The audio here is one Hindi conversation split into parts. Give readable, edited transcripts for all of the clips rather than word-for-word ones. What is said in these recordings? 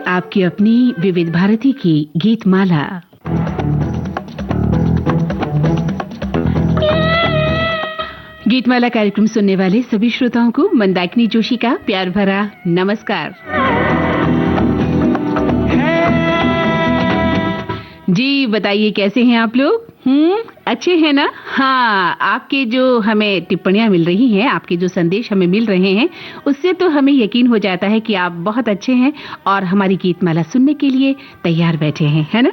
आपकी अपनी विविध भारती की गीत माला। गीतमाला कार्यक्रम सुनने वाले सभी श्रोताओं को मंदाकिनी जोशी का प्यार भरा नमस्कार। जी बताइए, कैसे हैं आप लोग? अच्छे हैं ना? हाँ, आपके जो हमें टिप्पणियां मिल रही हैं, आपके जो संदेश हमें मिल रहे हैं, उससे तो हमें यकीन हो जाता है कि आप बहुत अच्छे हैं और हमारी गीतमाला सुनने के लिए तैयार बैठे हैं, है ना?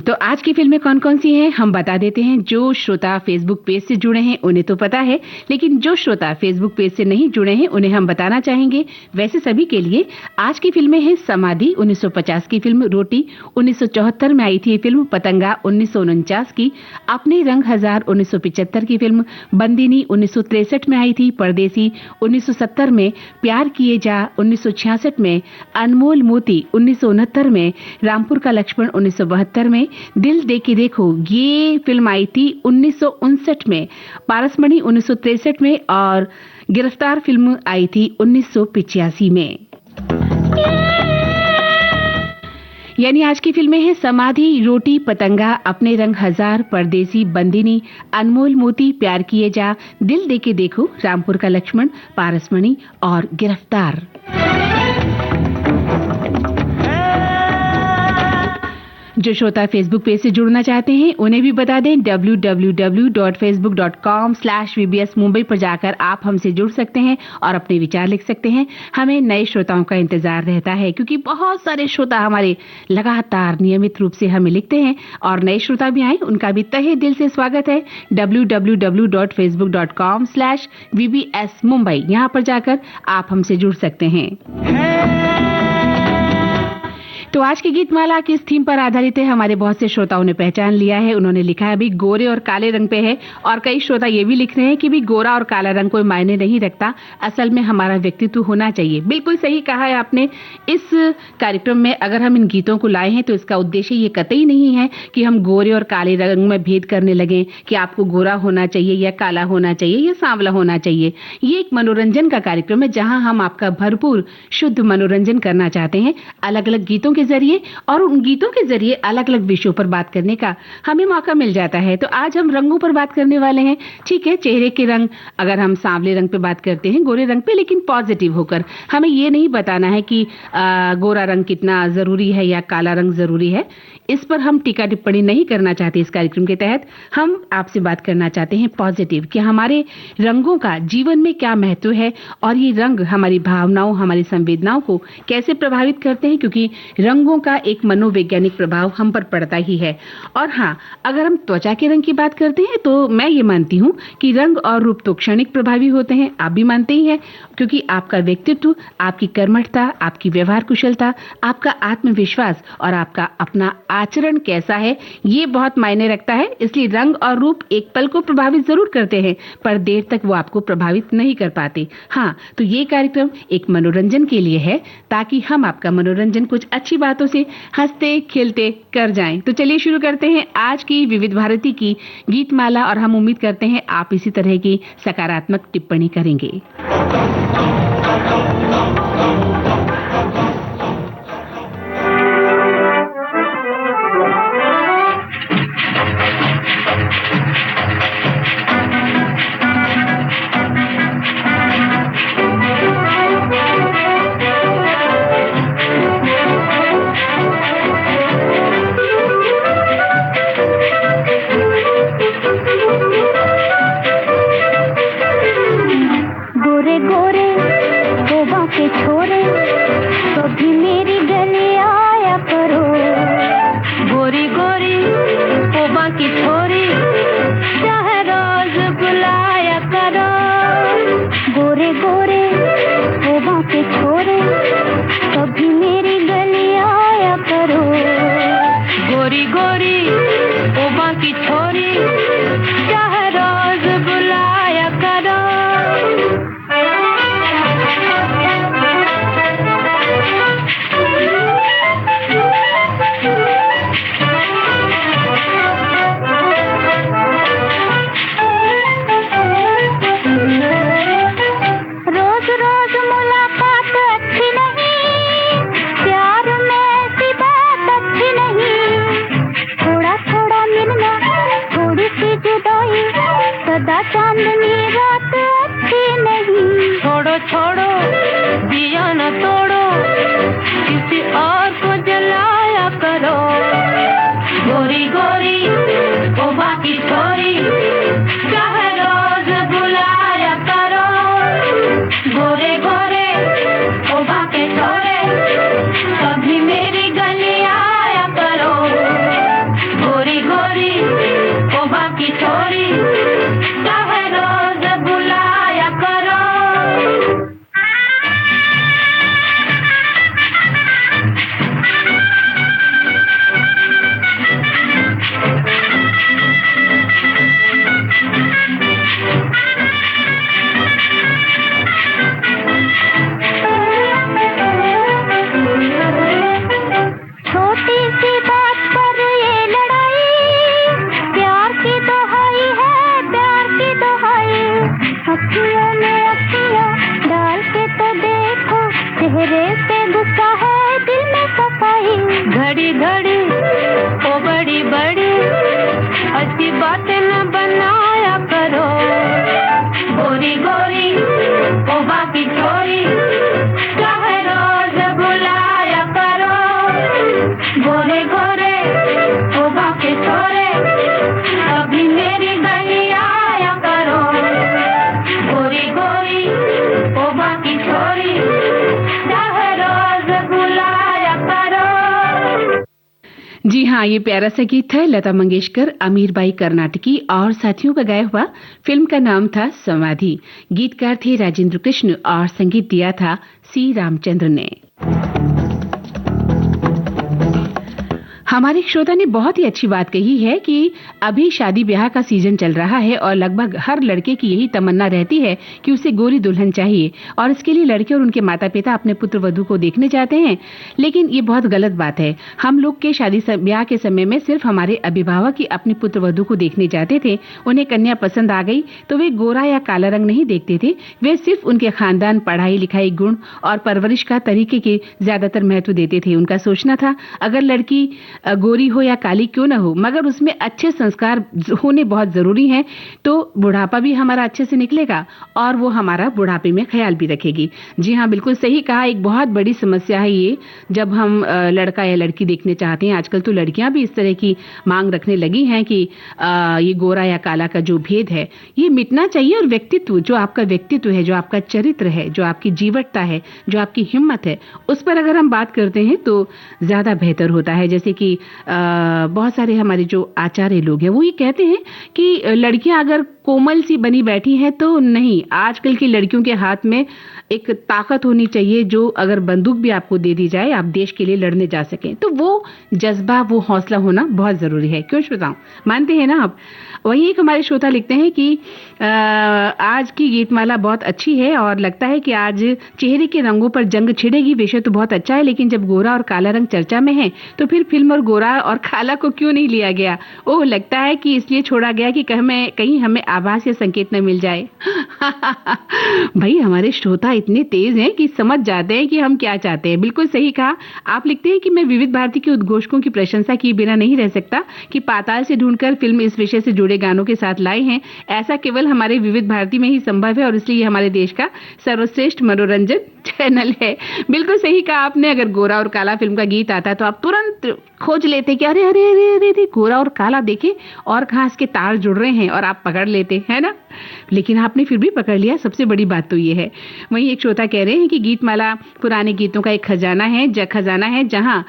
तो आज की फिल्में कौन कौन सी हैं हम बता देते हैं। जो श्रोता फेसबुक पेज से जुड़े हैं उन्हें तो पता है, लेकिन जो श्रोता फेसबुक पेज से नहीं जुड़े हैं उन्हें हम बताना चाहेंगे। वैसे सभी के लिए आज की फिल्में हैं समाधि 1950 की फिल्म, रोटी 1974 में आई थी फिल्म, पतंगा 1949 की, अपने रंग हजार 1975 की फिल्म, बंदिनी 1963 में आई थी, परदेसी 1970 में, प्यार किए जा 1966 में, अनमोल मोती 1969 में, रामपुर का लक्ष्मण 1972 में, दिल दे के देखो ये फिल्म आई थी 1959 में, पारसमणि 1963 में और गिरफ्तार फिल्म आई थी 1985 में। यानी आज की फिल्में हैं समाधि, रोटी, पतंगा, अपने रंग हजार, परदेसी, बंदिनी, अनमोल मोती, प्यार किए जा, दिल दे के देखो, रामपुर का लक्ष्मण, पारसमणि और गिरफ्तार। जो श्रोता फेसबुक पेज से जुड़ना चाहते हैं उन्हें भी बता दें, www.facebook.com/vbs मुंबई पर जाकर आप हमसे जुड़ सकते हैं और अपने विचार लिख सकते हैं। हमें नए श्रोताओं का इंतजार रहता है क्योंकि बहुत सारे श्रोता हमारे लगातार नियमित रूप से हमें लिखते हैं और नए श्रोता भी आए, उनका भी तहे दिल से स्वागत है। www.facebook.com/vbs मुंबई, यहाँ पर जाकर आप हमसे जुड़ सकते हैं। तो आज की गीतमाला किस थीम पर आधारित है, हमारे बहुत से श्रोताओं ने पहचान लिया है। उन्होंने लिखा है भी गोरे और काले रंग पे है, और कई श्रोता ये भी लिख रहे हैं कि भी गोरा और काला रंग कोई मायने नहीं रखता, असल में हमारा व्यक्तित्व होना चाहिए। बिल्कुल सही कहा है आपने। इस कार्यक्रम में अगर हम इन गीतों को लाए हैं तो इसका उद्देश्य ये कतई नहीं है कि हम गोरे और काले रंग में भेद करने लगे कि आपको गोरा होना चाहिए या काला होना चाहिए या सांवला होना चाहिए। ये एक मनोरंजन का कार्यक्रम है जहां हम आपका भरपूर शुद्ध मनोरंजन करना चाहते हैं, अलग अलग गीतों के जरिए, और उन गीतों के जरिए अलग अलग विषयों पर बात करने का हमें मौका मिल जाता है। तो आज हम रंगों पर बात करने वाले हैं। ठीक है, चेहरे के रंग, अगर हम सांवले रंग पे बात करते हैं, गोरे रंग पे, लेकिन पॉजिटिव होकर। हमें ये नहीं बताना है कि गोरा रंग कितना जरूरी है या काला रंग जरूरी है। इस पर हम टीका टिप्पणी नहीं करना चाहते। इस कार्यक्रम के तहत हम आपसे बात करना चाहते हैं पॉजिटिव, कि हमारे रंगों का जीवन में क्या महत्व है और ये रंग हमारी भावनाओं, हमारी संवेदनाओं को कैसे प्रभावित करते हैं, क्योंकि रंगों का एक मनोवैज्ञानिक प्रभाव हम पर पड़ता ही है। और हाँ, अगर हम त्वचा के रंग की बात करते हैं तो मैं ये मानती हूँ कि रंग और रूप तो क्षणिक प्रभावी होते हैं, आप भी मानते ही हैं, क्योंकि आपका व्यक्तित्व, आपकी कर्मठता, आपकी व्यवहार कुशलता, आपका आत्मविश्वास और आपका अपना आचरण कैसा है, ये बहुत मायने रखता है। इसलिए रंग और रूप एक पल को प्रभावित जरूर करते हैं, पर देर तक वो आपको प्रभावित नहीं कर पाते। हाँ, तो ये कार्यक्रम एक मनोरंजन के लिए है, ताकि हम आपका मनोरंजन कुछ अच्छी बातों से हंसते खेलते कर जाएं। तो चलिए शुरू करते हैं आज की विविध भारती की गीतमाला, और हम उम्मीद करते हैं आप इसी तरह की सकारात्मक टिप्पणी करेंगे। रोज रोज मुला छोड़ो, दिया न तोड़ो, किसी और को जलाया करो। गोरी गोरी ओ बाकी छोरी, चाहे रोज बुलाया करो। गोरे गोरे ओ बाकी छोरे, कभी मेरी गली आया करो। गोरी गोरी ओ बाकी छोरी, चाहे रोज बुलाया करो। छोटी सी बात पर ये लड़ाई, प्यार की दुहाई है, प्यार की दुहाई। अखियों में अखियाँ डाल के तो देखो, चेहरे पे गुस्सा है, दिल में सफाई। घड़ी घड़ी ओ बड़ी बड़ी अच्छी बातें न बनाया करो। गोरी गोरी ओ बाकी छोरी, चाहे रोज बुलाया करो। गोरे गोरे ओ बाकी छोरे, कभी मेरी गली आया करो। गोरी गोरी ओ बाकी छोरी, चाहे रोज बुलाया करो। जी हाँ, ये प्यारा सा गीत है लता मंगेशकर, अमीर बाई कर्नाटकी और साथियों का गाया हुआ। फिल्म का नाम था समाधि। गीतकार थे राजेंद्र कृष्ण और संगीत दिया था सी रामचंद्र ने। हमारे श्रोता ने बहुत ही अच्छी बात कही है कि अभी शादी ब्याह का सीजन चल रहा है और लगभग हर लड़के की यही तमन्ना रहती है कि उसे गोरी दुल्हन चाहिए और इसके लिए लड़के और उनके माता पिता अपने पुत्र वधू को देखने जाते हैं। लेकिन ये बहुत गलत बात है। हम लोग के शादी ब्याह के समय में सिर्फ हमारे अभिभावक ही अपनी पुत्र वधू को देखने जाते थे। उन्हें कन्या पसंद आ गई तो वे गोरा या काला रंग नहीं देखते थे। वे सिर्फ उनके खानदान, पढ़ाई लिखाई, गुण और परवरिश का तरीके के ज्यादातर महत्व देते थे। उनका सोचना था अगर लड़की गोरी हो या काली क्यों न हो, मगर उसमें अच्छे संस्कार होने बहुत जरूरी हैं, तो बुढ़ापा भी हमारा अच्छे से निकलेगा और वो हमारा बुढ़ापे में ख्याल भी रखेगी। जी हाँ, बिल्कुल सही कहा। एक बहुत बड़ी समस्या है ये, जब हम लड़का या लड़की देखने चाहते हैं। आजकल तो लड़कियां भी इस तरह की मांग रखने लगी हैं कि ये गोरा या काला का जो भेद है ये मिटना चाहिए और व्यक्तित्व, जो आपका व्यक्तित्व है, जो आपका चरित्र है, जो आपकी जीवटता है, जो आपकी हिम्मत है, उस पर अगर हम बात करते हैं तो ज्यादा बेहतर होता है। जैसे कि बहुत सारे हमारे जो आचार्य लोग हैं वो ये कहते हैं कि लड़कियां अगर कोमल सी बनी बैठी हैं तो नहीं, आजकल की लड़कियों के हाथ में एक ताकत होनी चाहिए, जो अगर बंदूक भी आपको दे दी जाए आप देश के लिए लड़ने जा सकें। तो वो जज्बा, वो हौसला होना बहुत जरूरी है। क्यों श्रोताओं, मानते हैं ना आप? वहीं एक हमारे श्रोता लिखते हैं कि आज की गीतमाला बहुत अच्छी है और लगता है कि आज चेहरे के रंगों पर जंग छिड़ेगी। विषय तो बहुत अच्छा है, लेकिन जब गोरा और काला रंग चर्चा में है तो फिर फिल्म और गोरा और काला को क्यों नहीं लिया गया? ओह, लगता है कि इसलिए छोड़ा गया कि कहीं हमें आभास या संकेत न मिल जाए। भाई, हमारे श्रोता इतने तेज हैं कि समझ जाते हैं कि हम क्या चाहते हैं। बिल्कुल सही कहा। आप लिखते हैं कि मैं विविध भारती के उद्घोषकों की प्रशंसा किए बिना नहीं रह सकता कि पाताल से ढूंढकर फिल्म इस विषय से जुड़े गानों के साथ लाए हैं। ऐसा केवल हमारे विविध भारती में ही संभव है और इसलिए हमारे देश का सर्वश्रेष्ठ मनोरंजन चैनल है। बिल्कुल सही कहा आपने। अगर गोरा और काला फिल्म का गीत आता तो आप तुरंत खोज लेते कि अरे अरे अरे अरे, अरे गोरा और काला देखे और कहां इसके तार जुड़ रहे हैं, और आप पकड़ लेते हैं ना। लेकिन आपने फिर भी पकड़ लिया, सबसे बड़ी बात तो ये है। वहीं एक श्रोता कह रहे हैं कि गीतमाला पुराने गीतों का एक खजाना है जहां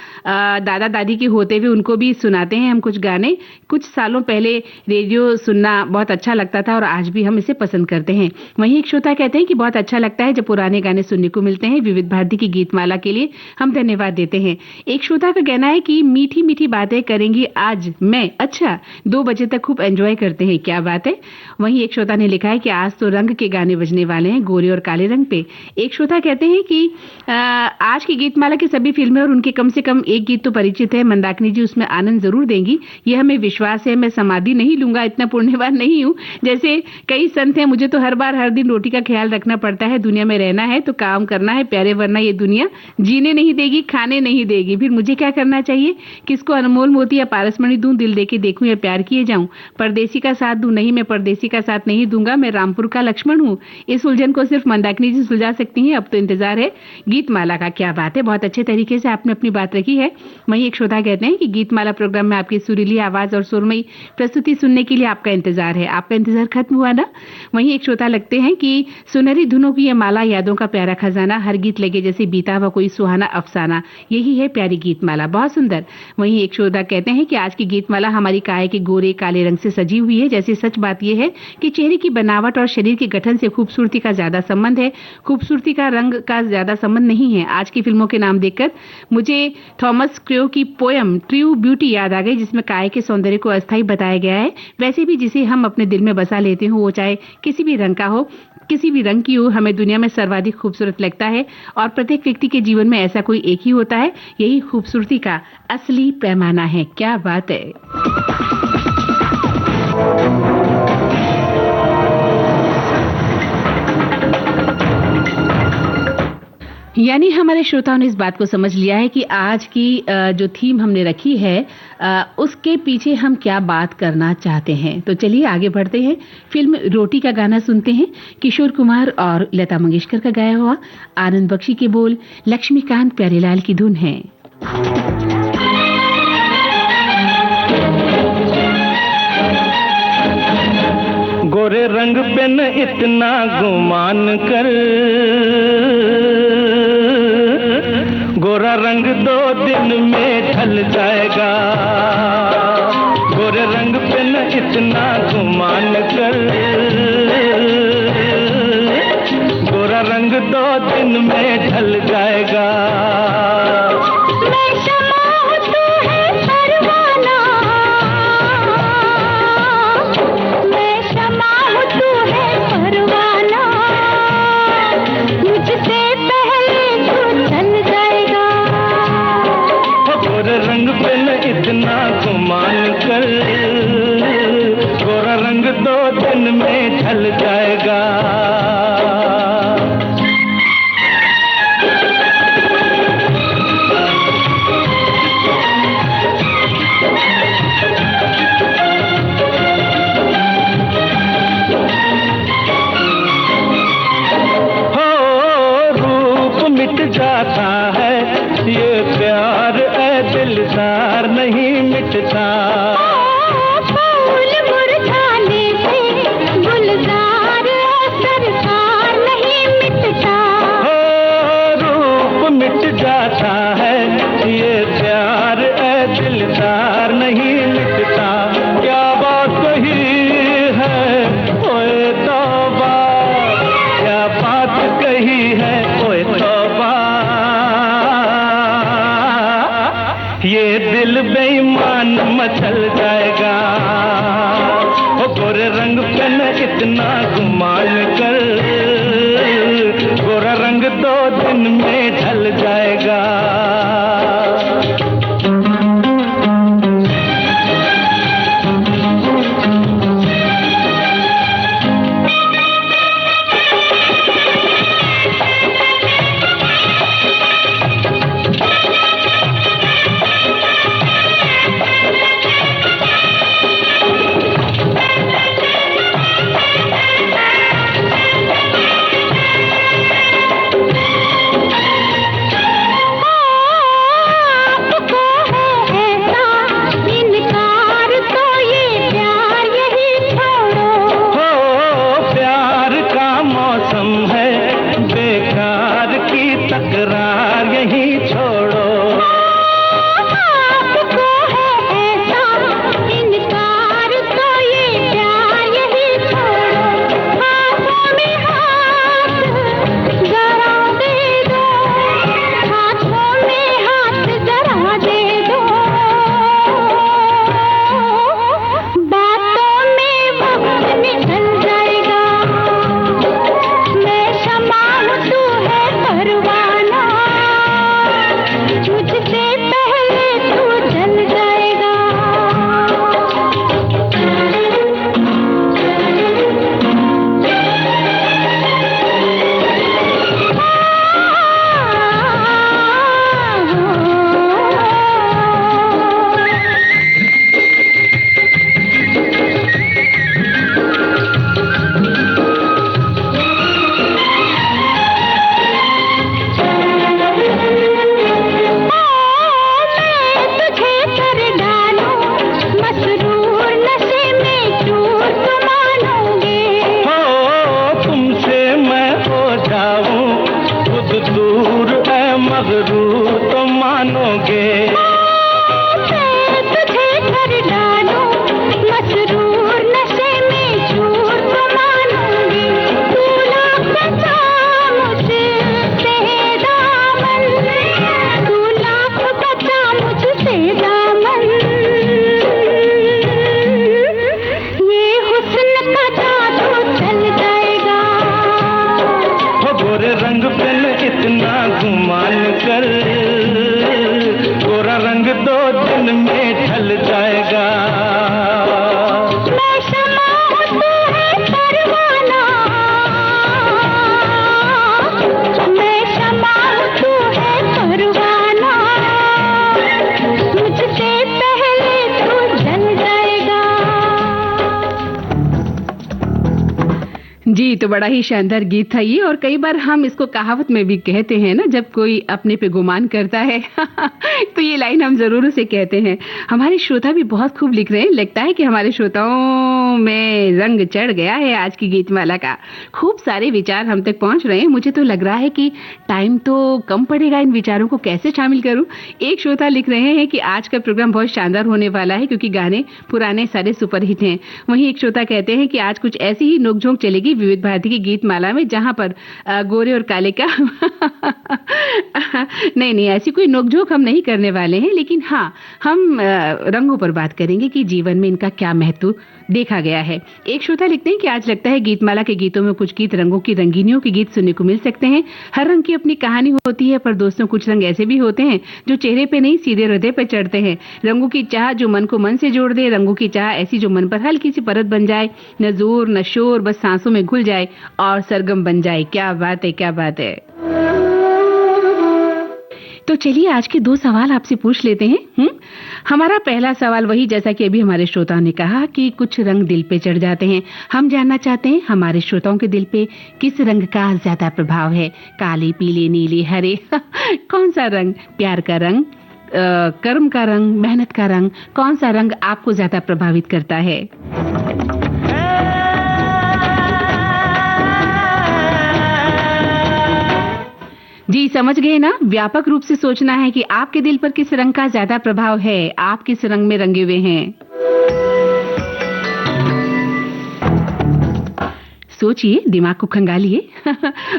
दादा दादी के होते हुए उनको भी सुनाते हैं हम कुछ गाने। कुछ सालों पहले रेडियो सुनना बहुत अच्छा लगता था और आज भी हम इसे पसंद करते हैं। वहीं एक श्रोता कहते हैं कि बहुत अच्छा लगता है जब पुराने गाने सुनने को मिलते हैं। विविध भारती की गीतमाला के लिए हम धन्यवाद देते हैं। एक श्रोता का कहना है कि मीठी मीठी बातें करेंगी आज मैं। अच्छा, 2 बजे तक खूब एंजॉय करते हैं, क्या बात है। वहीं एक श्रोता ने लिखा है कि आज तो रंग के गाने बजने वाले हैं, गोरे और काले रंग पे। एक श्रोता कहते हैं कि आज की गीतमाला की सभी फिल्में और उनके कम से कम एक गीत तो परिचित है। मंदाकिनी जी उसमें आनंद जरूर देंगी, यह हमें विश्वास है। मैं समाधि नहीं लूंगा, इतना पुण्यवान नहीं हूँ जैसे कई संत हैं। मुझे तो हर बार हर दिन रोटी का ख्याल रखना पड़ता है। दुनिया में रहना है तो काम करना करना है प्यारे, वरना ये दुनिया जीने नहीं देगी, खाने नहीं देगी। फिर मुझे क्या करना चाहिए? किसको अनमोल मोती या पारसमणि दूं, दिल देके देखूं या प्यार किए जाऊं? परदेसी का साथ दूं? नहीं, मैं परदेसी का साथ नहीं दूंगा, मैं रामपुर का लक्ष्मण हूँ। इस उलझन को सिर्फ मंदाकिनी जी सुलझा सकती हैं। अब तो इंतजार है गीतमाला का। क्या बात है, बहुत अच्छे तरीके से आपने अपनी बात रखी है। वहीं एक श्रोता कहते हैं कि गीतमाला प्रोग्राम में आपकी सुरीली आवाज और सुरमई प्रस्तुति सुनने के लिए आपका इंतजार है। आपका इंतजार खत्म हुआ ना? वहीं एक श्रोता लगते हैं कि सुनहरी धुनों की ये माला, यादों का प्यारा खजाना, हर गीत लगे जैसे बीता हुआ कोई सुहाना अफसाना, यही है प्यारी गीतमाला। बहुत सुंदर। वहीं एक श्रोता कहते हैं कि आज की गीतमाला हमारी काया के गोरे काले रंग से सजी हुई है। जैसे सच बात यह है कि चेहरे की बनावट और शरीर के गठन से खूबसूरती का ज्यादा संबंध है, खूबसूरती का रंग का ज्यादा संबंध नहीं है। आज की फिल्मों के नाम देखकर मुझे थॉमस क्रो की पोयम ट्रू ब्यूटी याद आ गई, जिसमें काया के सौंदर्य को अस्थायी बताया गया है। वैसे भी जिसे हम अपने दिल में बसा लेते हो, वो चाहे किसी भी रंग का हो, किसी भी रंग की हो, हमें दुनिया में सर्वाधिक खूबसूरत लगता है। और प्रत्येक व्यक्ति के जीवन में ऐसा कोई एक ही होता है। यही खूबसूरती का असली पैमाना है। क्या बात है। यानी हमारे श्रोताओं ने इस बात को समझ लिया है कि आज की जो थीम हमने रखी है उसके पीछे हम क्या बात करना चाहते हैं। तो चलिए आगे बढ़ते हैं। फिल्म रोटी का गाना सुनते हैं। किशोर कुमार और लता मंगेशकर का गाया हुआ, आनंद बख्शी के बोल, लक्ष्मीकांत प्यारेलाल की धुन है। गोरे रंग पे न इतना गुमान कर, गोरा रंग 2 दिन में ढल जाएगा। गोरे रंग पे न इतना गुमान कर, गोरा रंग 2 दिन में ढल जाएगा। इतना गुमान कर, गोरा रंग 2 दिन में ढल जाएगा। हो रूप मिट जाता है, ये प्यार दिलदार नहीं मिटता। फूल मुरझाने से गुलजार सरकार नहीं मिटता। हो रूप मिट जाता है, ये प्यार दिलदार नहीं मिटता। क्या बात कही है ओए तौबा, क्या बात कही है ओए तौबा। ये दिल बेईमान मचल जाएगा। ओ गोरे रंग पे न इतना गुमान कर, गोरा रंग 2 दिन में ढल जाएगा। मगरूर तो मानोगे। मैं तुझे कर डालूं मसरूर, नशे में चूर तो मानूंगी। तू लाख बचा मुझसे दामन, तू लाख बचा मुझसे दामन। ये हुस्न का जादू चल जाएगा। हो गोरे रंग पे न इतना गुमान कर, गोरा रंग 2 दिन में ढल जाएगा। मैं शमा हूँ तू है परवाना, मैं शमा हूँ तू है परवाना। मुझसे पहले तू जल जाएगा। जी, तो बड़ा ही शानदार गीत था ये, और कई बार हम इसको कहावत में भी कहते हैं ना, जब कोई अपने पे गुमान करता है तो ये लाइन हम जरूर उसे कहते हैं। हमारे श्रोता भी बहुत खूब लिख रहे हैं, लगता है कि हमारे श्रोताओं में रंग चढ़ गया है आज की गीतमाला का। खूब सारे विचार हम तक पहुंच रहे हैं। मुझे तो लग रहा है कि टाइम तो कम पड़ेगा, इन विचारों को कैसे शामिल करूं। एक श्रोता लिख रहे हैं कि आज का प्रोग्राम बहुत शानदार होने वाला है क्योंकि गाने पुराने सारे सुपरहिट हैं। वहीं एक श्रोता कहते हैं कि आज कुछ ऐसी ही नोकझोंक चलेगी विविध भारती की गीतमाला में, जहां पर गोरे और काले का नहीं, ऐसी कोई नोकझोंक हम नहीं करने वाले हैं, लेकिन हाँ, हम रंगों पर बात करेंगे कि जीवन में इनका क्या महत्व देखा गया है। एक श्रोता लिखते हैं कि आज लगता है गीतमाला के गीतों में कुछ गीत रंगों की रंगीनियों के गीत सुनने को मिल सकते हैं। हर रंग की अपनी कहानी होती है, पर दोस्तों कुछ रंग ऐसे भी होते हैं जो चेहरे पे नहीं सीधे हृदय पे चढ़ते हैं। रंगों की चाह जो मन को मन से जोड़ दे, रंगों की चाह ऐसी जो मन पर हल्की सी परत बन जाए, न जोर न शोर, बस सांसों में घुल जाए और सरगम बन जाए। क्या बात है, क्या बात है। तो चलिए आज के 2 सवाल आपसे पूछ लेते हैं। हमारा पहला सवाल वही, जैसा कि अभी हमारे श्रोताओं ने कहा कि कुछ रंग दिल पे चढ़ जाते हैं। हम जानना चाहते हैं हमारे श्रोताओं के दिल पे किस रंग का ज्यादा प्रभाव है, काले, पीले, नीले, हरे कौन सा रंग? प्यार का रंग, कर्म का रंग, मेहनत का रंग, कौन सा रंग आपको ज्यादा प्रभावित करता है? जी, समझ गए ना? व्यापक रूप से सोचना है कि आपके दिल पर किस रंग का ज्यादा प्रभाव है, आप किस रंग में रंगे हुए हैं। सोचिए, दिमाग को खंगालिए।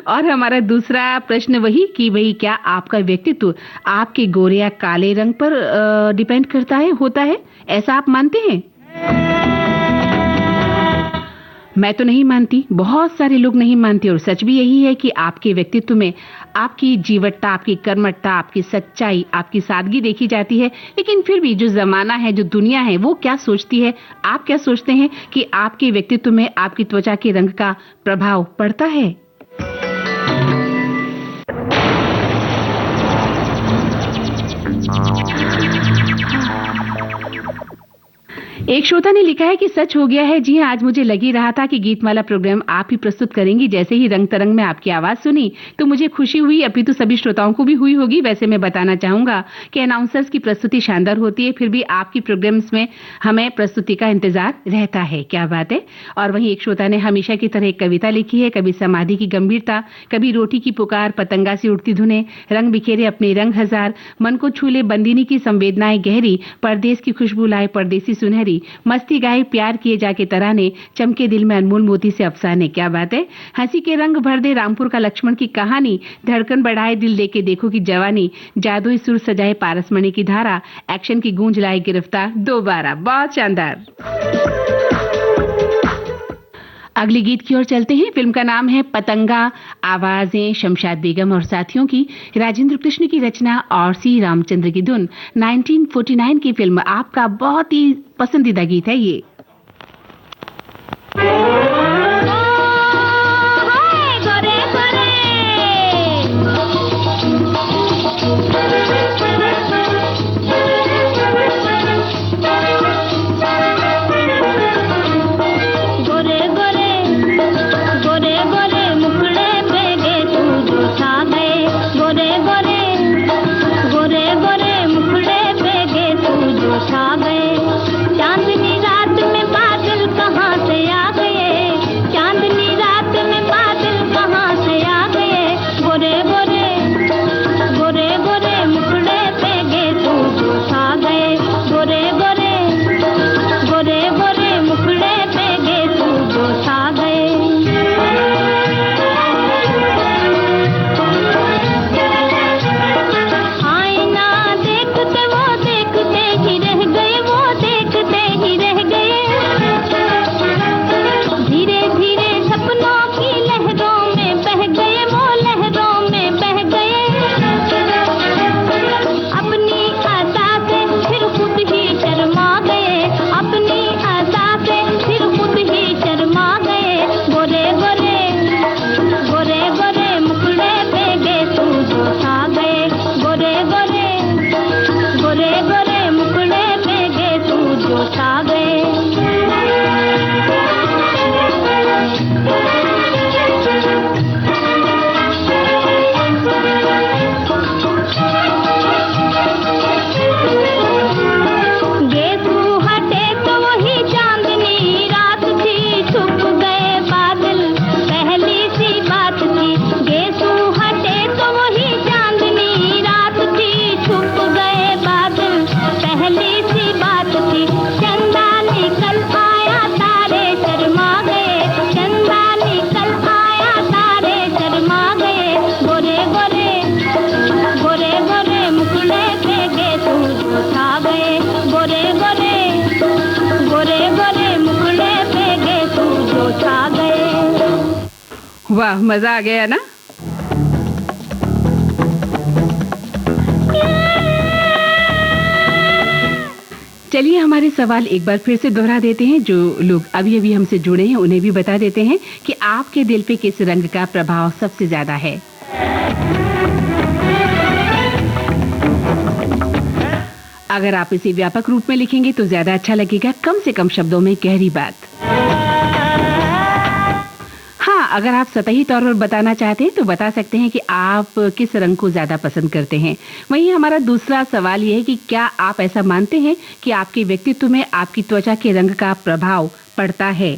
और हमारा दूसरा प्रश्न वही कि भाई क्या आपका व्यक्तित्व आपके गोरे या काले रंग पर डिपेंड करता है, होता है, ऐसा आप मानते हैं? मैं तो नहीं मानती, बहुत सारे लोग नहीं मानते, और सच भी यही है कि आपके व्यक्तित्व में आपकी जीवटता, आपकी कर्मठता, आपकी सच्चाई, आपकी सादगी देखी जाती है। लेकिन फिर भी जो जमाना है, जो दुनिया है, वो क्या सोचती है, आप क्या सोचते हैं कि आपके व्यक्तित्व में आपकी त्वचा के रंग का प्रभाव पड़ता है? एक श्रोता ने लिखा है कि सच हो गया है। जी हाँ, आज मुझे लग ही रहा था कि गीतमाला प्रोग्राम आप ही प्रस्तुत करेंगी। जैसे ही रंग तरंग में आपकी आवाज सुनी तो मुझे खुशी हुई, अभी तो सभी श्रोताओं को भी हुई होगी। वैसे मैं बताना चाहूंगा कि अनाउंसर्स की प्रस्तुति शानदार होती है, फिर भी आपकी प्रोग्राम्स में हमें प्रस्तुति का इंतजार रहता है। क्या बात है। और वहीं एक श्रोता ने हमेशा की तरह एक कविता लिखी है, कभी समाधि की गंभीरता, कभी रोटी की पुकार, पतंगा सी उड़ती धुने, रंग बिखेरे अपने रंग हजार, मन को छूले बंदिनी की संवेदनाएं गहरी, परदेश की खुशबू लाए परदेसी सुनहरी, मस्ती गाए प्यार किए जाके तराने, चमके दिल में अनमोल मोती से अफसाने। क्या बात है। हंसी के रंग भर दे रामपुर का लक्ष्मण की कहानी, धड़कन बढ़ाए दिल देके देखो की जवानी, जादुई सुर सजाए पारसमणि की धारा, एक्शन की गूंज लाए गिरफ्तार दोबारा। बहुत शानदार। अगली गीत की ओर चलते हैं। फिल्म का नाम है पतंगा, आवाजें शमशाद बेगम और साथियों की, राजेंद्र कृष्ण की रचना और सी रामचंद्र की धुन। 1949 की फिल्म, आपका बहुत ही पसंदीदा गीत है ये। चांदनी रात वाह, मजा आ गया ना। चलिए हमारे सवाल एक बार फिर से दोहरा देते हैं। जो लोग अभी अभी हमसे जुड़े हैं उन्हें भी बता देते हैं कि आपके दिल पे किस रंग का प्रभाव सबसे ज्यादा है। अगर आप इसे व्यापक रूप में लिखेंगे तो ज्यादा अच्छा लगेगा, कम से कम शब्दों में गहरी बात। हाँ, अगर आप सतही तौर पर बताना चाहते हैं तो बता सकते हैं कि आप किस रंग को ज्यादा पसंद करते हैं। वहीं हमारा दूसरा सवाल यह है कि क्या आप ऐसा मानते हैं कि आपके व्यक्तित्व में आपकी त्वचा के रंग का प्रभाव पड़ता है।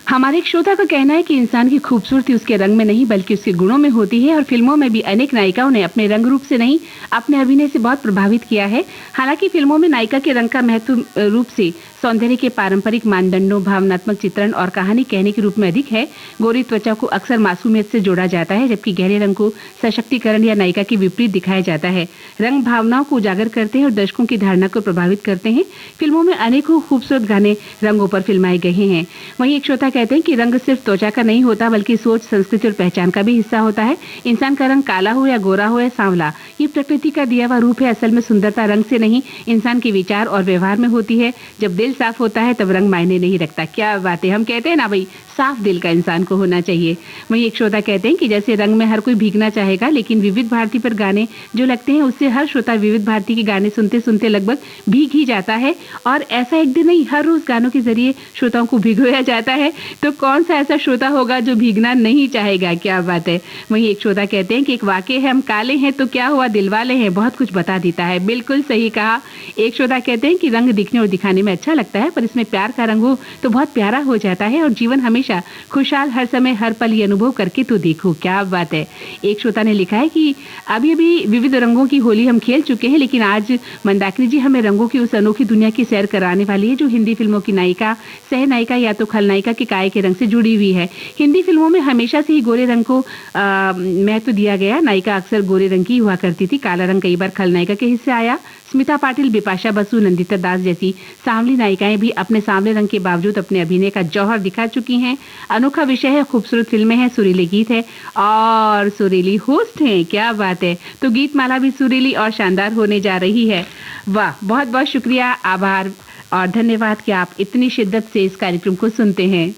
हमारे एक श्रोता का कहना है कि इंसान की खूबसूरती उसके रंग में नहीं बल्कि उसके गुणों में होती है और फिल्मों में भी अनेक नायिकाओं ने अपने रंग रूप से नहीं अपने अभिनय से बहुत प्रभावित किया है। हालांकि फिल्मों में नायिका के रंग का महत्व रूप से सौंदर्य के पारंपरिक मानदंडों, भावनात्मक चित्रण और कहानी कहने के रूप में अधिक है। गोरी त्वचा को अक्सर मासूमियत से जोड़ा जाता है, जबकि गहरे रंग को सशक्तिकरण या नायिका के विपरीत दिखाया जाता है। रंग भावनाओं को उजागर करते हैं और दर्शकों की धारणा को प्रभावित करते हैं। फिल्मों में अनेकों खूबसूरत गाने रंगों पर फिल्माए गए हैं। वहीं एक श्रोता कहते हैं कि रंग सिर्फ त्वचा का नहीं होता बल्कि सोच, संस्कृति और पहचान का भी हिस्सा होता है। इंसान का रंग काला हो या गोरा हो या सांवला, ये प्रकृति का दिया हुआ रूप है। असल में सुंदरता रंग से नहीं, इंसान के विचार और व्यवहार में होती है। जब दिल साफ होता है तब रंग मायने नहीं रखता। क्या बात है, हम कहते हैं ना भाई, साफ दिल का इंसान को होना चाहिए। वहीं एक श्रोता कहते हैं कि जैसे रंग में हर कोई भीगना चाहेगा, लेकिन विविध भारती पर गाने जो लगते हैं उससे हर श्रोता विविध भारती के गाने सुनते सुनते लगभग भीग ही जाता है। और ऐसा एक दिन नहीं, हर रोज गानों के जरिए श्रोताओं को भिगोया जाता है। तो कौन सा ऐसा श्रोता होगा जो भीगना नहीं चाहेगा। क्या बात है। वहीं एक श्रोता कहते हैं कि एक वाक्य है, हम काले हैं तो क्या हुआ, दिलवाले हैं, बहुत कुछ बता देता है। बिल्कुल सही कहा। एक श्रोता कहते हैं कि रंग दिखने और दिखाने में अच्छा लगता है, पर इसमें प्यार का रंग हो तो बहुत प्यारा हो जाता है और जीवन हमेशा खुशहाल, हर समय हर पल ये अनुभव करके तो देखो। क्या बात है। एक श्रोता ने लिखा है कि अभी अभी विविध रंगों की होली हम खेल चुके हैं, लेकिन आज मंदाकिनी जी हमें रंगों की उस अनोखी दुनिया की सैर कराने वाली है जो हिंदी फिल्मों की नायिका, सह नायिका या तो खलनायिका के काये के रंग से जुड़ी हुई है। हिंदी फिल्मों में हमेशा से ही गोरे रंग को महत्व दिया गया। नायिका अक्सर गोरे रंग की हुआ करती थी, काला रंग कई बार खलनायिका के हिस्से आया। स्मिता पाटिल, बिपाशा बसु, नंदिता दास जैसी सांवली नायिकाएं भी अपने सांवले रंग के बावजूद अपने अभिनय का जौहर दिखा चुकी हैं। अनोखा विषय है, खूबसूरत फिल्में हैं, सुरीले गीत है और सुरीली होस्ट हैं। क्या बात है। तो गीत माला भी सुरीली और शानदार होने जा रही है। वाह, बहुत बहुत शुक्रिया, आभार और धन्यवाद कि आप इतनी शिद्दत से इस कार्यक्रम को सुनते हैं।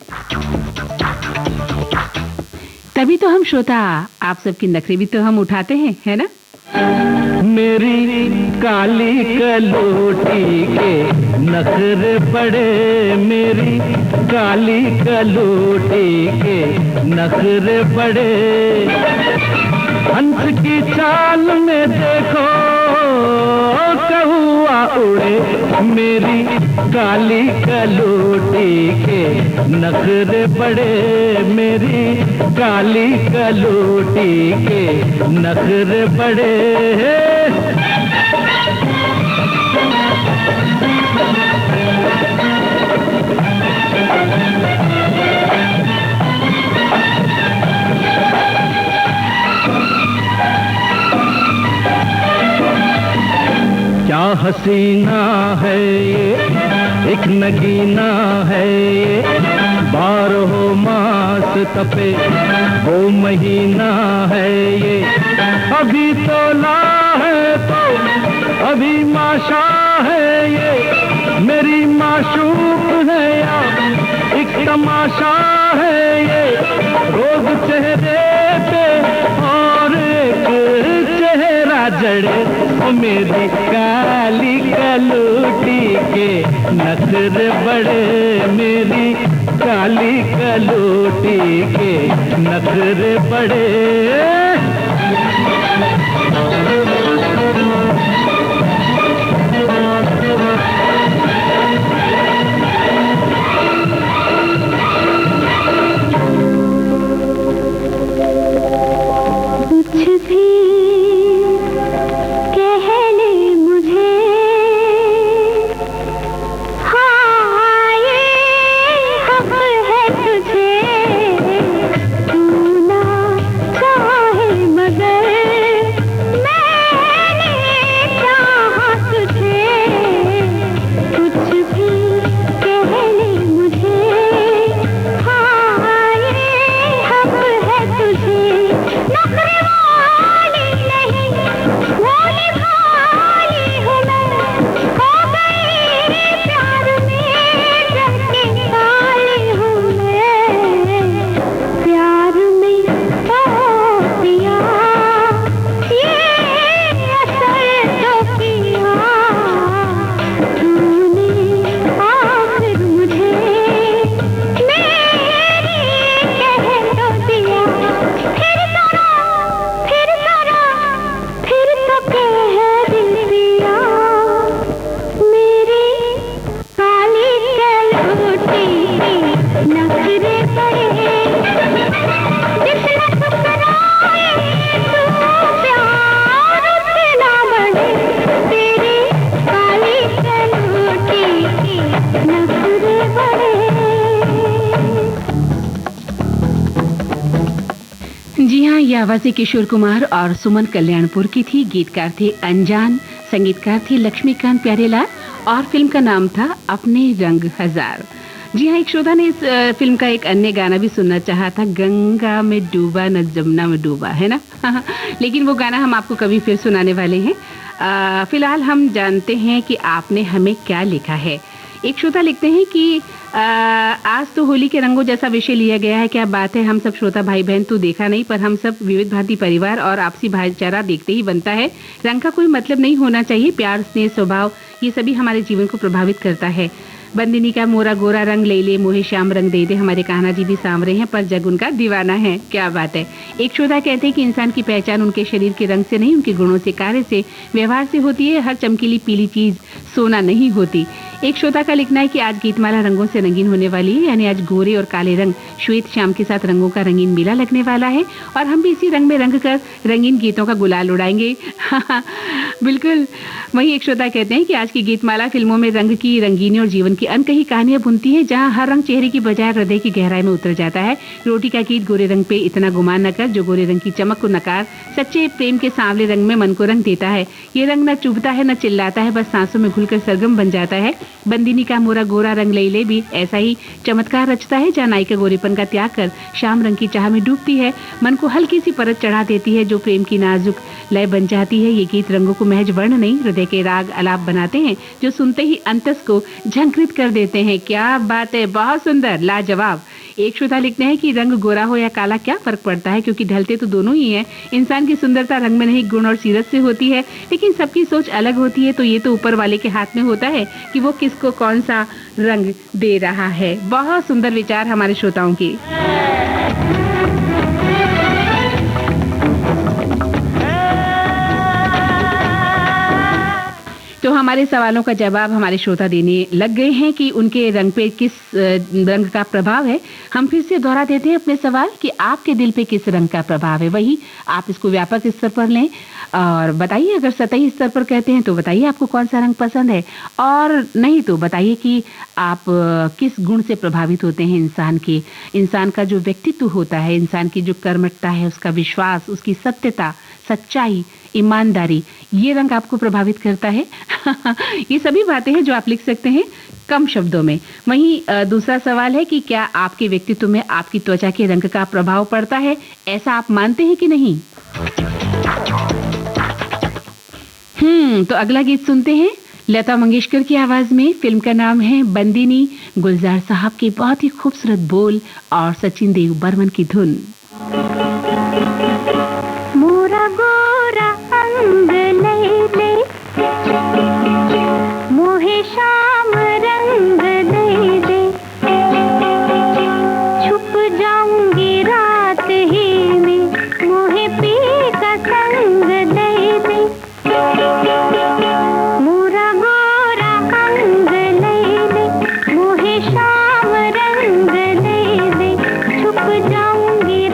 तभी तो हम श्रोता आप सबकी नखरे भी तो हम उठाते हैं, है ना। मेरी काली कलोटी के नखरे बड़े, मेरी काली कलोटी के नखरे बड़े। हंस की चाल में देखो कौआ उड़े, मेरी काली कलोटी के नखरे बड़े, मेरी काली कलोटी के नखरे बड़े। क्या हसीना है ये, एक नगीना है ये, 12 मास तपे वो महीना है ये। अभी तोला है तो अभी माशा है ये, मेरी माशूक है या एक तमाशा है ये। रोज चेहरे पे और एक चेहरा जड़े, ओ मेरी काली कलोटी के नखरे बड़े, मेरी काली कलोटी के नखरे बड़े। तुझे तू ना चाहे बड़े, जितना ठुकराए तू प्यार उतना बढ़े, तेरी काली कनौटी के नखरे बड़े। जी हाँ, ये आवाज़ें किशोर कुमार और सुमन कल्याणपुर की थी। गीतकार थे अनजान, संगीतकार थे लक्ष्मीकांत प्यारेलाल और फिल्म का नाम था अपने रंग हजार। जी हाँ, एक श्रोता ने इस फिल्म का एक अन्य गाना भी सुनना चाहा था, गंगा में डूबा न जमुना में डूबा, है ना। लेकिन वो गाना हम आपको कभी फिर सुनाने वाले हैं। फिलहाल हम जानते हैं कि आपने हमें क्या लिखा है। एक श्रोता लिखते हैं कि आज तो होली के रंगों जैसा विषय लिया गया है। क्या बात है, हम सब श्रोता भाई बहन तो देखा नहीं, पर हम सब विविध भारती परिवार और आपसी भाईचारा देखते ही बनता है। रंग का कोई मतलब नहीं होना चाहिए, प्यार स्नेह स्वभाव ये सभी हमारे जीवन को प्रभावित करता है। बंदिनी का मोरा गोरा रंग ले ले, मोहे श्याम रंग दे दे, हमारे कान्हा जी भी सांवरे हैं पर जग उनका दीवाना है। क्या बात है। एक श्रोता कहते हैं कि इंसान की पहचान उनके शरीर के रंग से नहीं, उनके गुणों से, कार्य से, व्यवहार से होती है। हर चमकीली पीली चीज सोना नहीं होती। एक श्रोता का लिखना है कि आज गीतमाला रंगों से रंगीन होने वाली है, यानी आज गोरे और काले रंग श्वेत श्याम के साथ रंगों का रंगीन मेला लगने वाला है और हम भी इसी रंग में रंग कर रंगीन गीतों का गुलाल उड़ाएंगे। बिल्कुल। वहीं एक श्रोता कहते हैं कि आज की गीतमाला फिल्मों में रंग की रंगीनी और जीवन की अनकही कहानियां बुनती है, जहां हर रंग चेहरे की बजाय हृदय की गहराई में उतर जाता है। रोटी का गीत गोरे रंग पे इतना गुमान न कर, जो गोरे रंग की चमक को नकार सच्चे प्रेम के सांवले रंग में मन को रंग देता है। ये रंग न चुभता है न चिल्लाता है, बस सांसों में घुलकर सरगम बन जाता है। बंदिनी का मोरा गोरा रंग ले ले भी ऐसा ही चमत्कार रचता है, जहाँ नायिका गोरेपन का त्याग कर श्याम रंग की चाह में डूबती है, मन को हल्की सी परत चढ़ा देती है जो प्रेम की नाजुक लय बन जाती है। ये गीत रंगों को महज वर्ण नहीं, हृदय के राग अलाप बनाते हैं, जो सुनते ही अंतस को झंकृत कर देते हैं। क्या बात है, बहुत सुंदर, लाजवाब। एक श्रोता लिखते हैं कि रंग गोरा हो या काला क्या फर्क पड़ता है, क्योंकि ढलते तो दोनों ही हैं। इंसान की सुंदरता रंग में नहीं, गुण और सीरत से होती है, लेकिन सबकी सोच अलग होती है। तो ये तो ऊपर वाले के हाथ में होता है कि वो किसको कौन सा रंग दे रहा है। बहुत सुंदर विचार हमारे श्रोताओं के। तो हमारे सवालों का जवाब हमारे श्रोता देने लग गए हैं कि उनके रंग पे किस रंग का प्रभाव है। हम फिर से दोहरा देते हैं अपने सवाल कि आपके दिल पे किस रंग का प्रभाव है। वही आप इसको व्यापक स्तर पर लें और बताइए। अगर सतही स्तर पर कहते हैं तो बताइए आपको कौन सा रंग पसंद है, और नहीं तो बताइए कि आप किस गुण से प्रभावित होते हैं। इंसान का जो व्यक्तित्व होता है, इंसान की जो कर्मठता है, उसका विश्वास, उसकी सत्यता, सच्चाई, ईमानदारी, ये रंग आपको प्रभावित करता है। ये सभी बातें हैं जो आप लिख सकते हैं कम शब्दों में। वहीं दूसरा सवाल है कि क्या आपके व्यक्तित्व में आपकी त्वचा के रंग का प्रभाव पड़ता है, ऐसा आप मानते हैं कि नहीं? तो अगला गीत सुनते हैं लता मंगेशकर की आवाज में। फिल्म का नाम है बंदिनी। गुलजार साहब के बहुत ही खूबसूरत बोल और सचिन देव बर्मन की धुन। मोरा गोरा अंग ले ले, मोहे श्याम रंग दे दे, छुप जाऊंगी रात ही में, मोहे पी का संग दे दे। मोरा गोरा अंग ले ले, मोहे श्याम रंग दे दे, छुप जाऊंगी